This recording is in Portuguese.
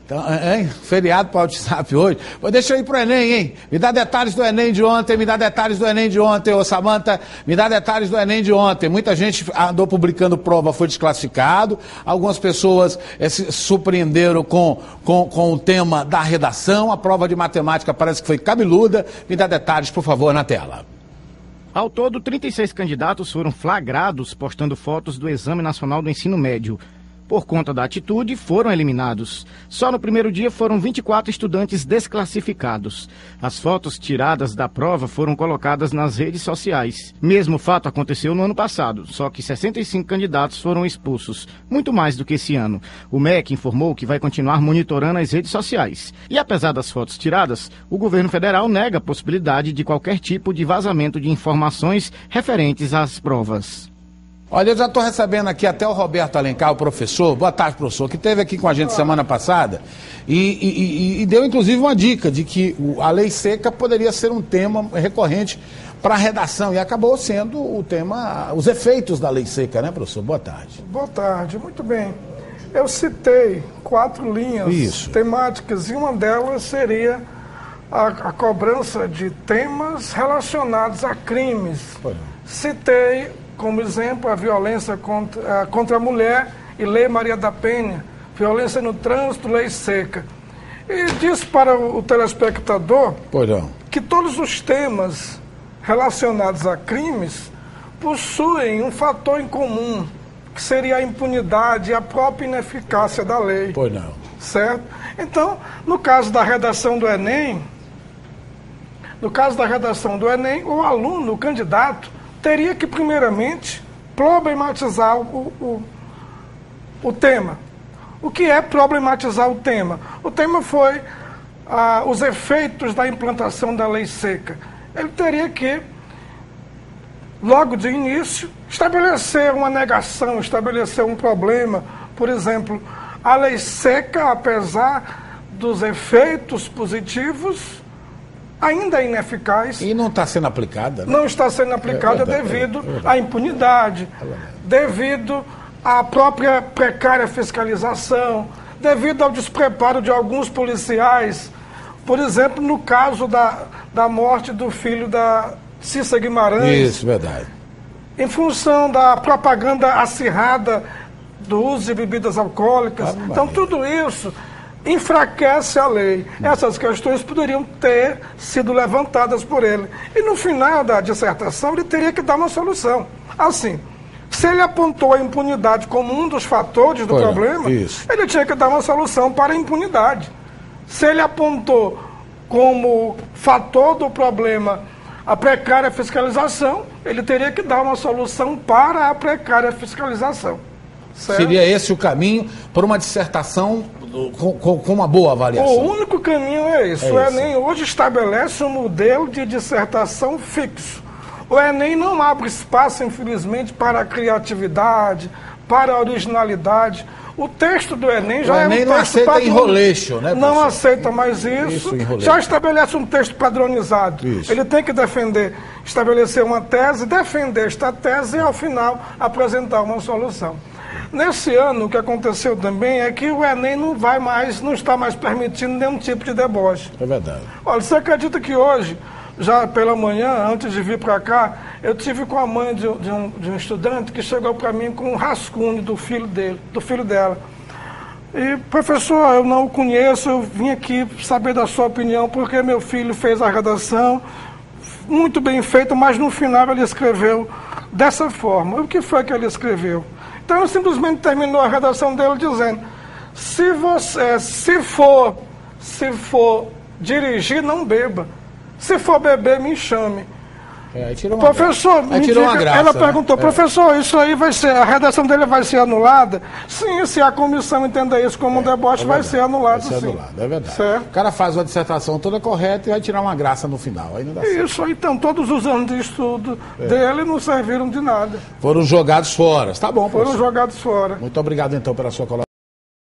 Então, hein? Feriado para o WhatsApp hoje. Deixa eu ir pro Enem, hein? Me dá detalhes do Enem de ontem, ô Samanta, me dá detalhes do Enem de ontem. Muita gente andou publicando prova, foi desclassificado. Algumas pessoas se surpreenderam com o tema da redação. A prova de matemática parece que foi cabeluda. Me dá detalhes, por favor, na tela. Ao todo, 36 candidatos foram flagrados postando fotos do Exame Nacional do Ensino Médio. Por conta da atitude, foram eliminados. Só no primeiro dia foram 24 estudantes desclassificados. As fotos tiradas da prova foram colocadas nas redes sociais. Mesmo fato aconteceu no ano passado, só que 65 candidatos foram expulsos, muito mais do que esse ano. O MEC informou que vai continuar monitorando as redes sociais. E apesar das fotos tiradas, o governo federal nega a possibilidade de qualquer tipo de vazamento de informações referentes às provas. Olha, eu já estou recebendo aqui até o Roberto Alencar, o professor, boa tarde, professor, que esteve aqui com a gente semana passada e deu inclusive uma dica de que a lei seca poderia ser um tema recorrente para a redação e acabou sendo o tema, os efeitos da lei seca, né, professor? Boa tarde. Boa tarde, muito bem. Eu citei 4 linhas temáticas e uma delas seria a cobrança de temas relacionados a crimes. Citei como exemplo, a violência contra a mulher e Lei Maria da Penha, violência no trânsito, lei seca. E diz para o telespectador que todos os temas relacionados a crimes possuem um fator em comum, que seria a impunidade e a própria ineficácia da lei. Certo? Então, no caso da redação do Enem, o aluno, o candidato, teria que, primeiramente, problematizar o tema. O que é problematizar o tema? O tema foi os efeitos da implantação da lei seca. Ele teria que, logo de início, estabelecer uma negação, estabelecer um problema. Por exemplo, a lei seca, apesar dos efeitos positivos, ainda é ineficaz. E não está sendo aplicada, né? Não está sendo aplicada devido à impunidade, devido à própria precária fiscalização, devido ao despreparo de alguns policiais. Por exemplo, no caso da morte do filho da Cissa Guimarães. Isso, verdade. Em função da propaganda acirrada do uso de bebidas alcoólicas. Então, tudo isso enfraquece a lei. Essas questões poderiam ter sido levantadas por ele. E no final da dissertação ele teria que dar uma solução. Assim, se ele apontou a impunidade como um dos fatores do problema, ele tinha que dar uma solução para a impunidade. Se ele apontou como fator do problema a precária fiscalização, ele teria que dar uma solução para a precária fiscalização. Certo? Seria esse o caminho para uma dissertação com uma boa avaliação? O único caminho é isso. O Enem hoje estabelece um modelo de dissertação fixo. O Enem não abre espaço, infelizmente, para a criatividade, para a originalidade. O texto do Enem já é um texto não aceita enroleixo, né, professor? Não aceita mais isso já estabelece um texto padronizado. Ele tem que estabelecer uma tese, defender esta tese e, ao final, apresentar uma solução. Nesse ano, o que aconteceu também é que o Enem não está mais permitindo nenhum tipo de deboche. É verdade. Olha, você acredita que hoje, já pela manhã, antes de vir para cá, eu tive com a mãe de um estudante que chegou para mim com um rascunho do filho dela. E, professor, eu não o conheço, eu vim aqui saber da sua opinião, porque meu filho fez a redação, muito bem feita, mas no final ele escreveu dessa forma. O que foi que ele escreveu? Então, ele simplesmente terminou a redação dele dizendo: se for dirigir, não beba. Se for beber, me chame. Professor, me diga, ela perguntou, professor, isso aí vai ser, a redação dele vai ser anulada? Sim, se a comissão entender isso como um deboche, vai ser anulado, sim. É verdade. Certo? O cara faz uma dissertação toda correta e vai tirar uma graça no final. Aí não dá certo. Isso, então todos os anos de estudo dele não serviram de nada. Foram jogados fora. Tá bom, professor. Foram jogados fora. Muito obrigado, então, pela sua colaboração.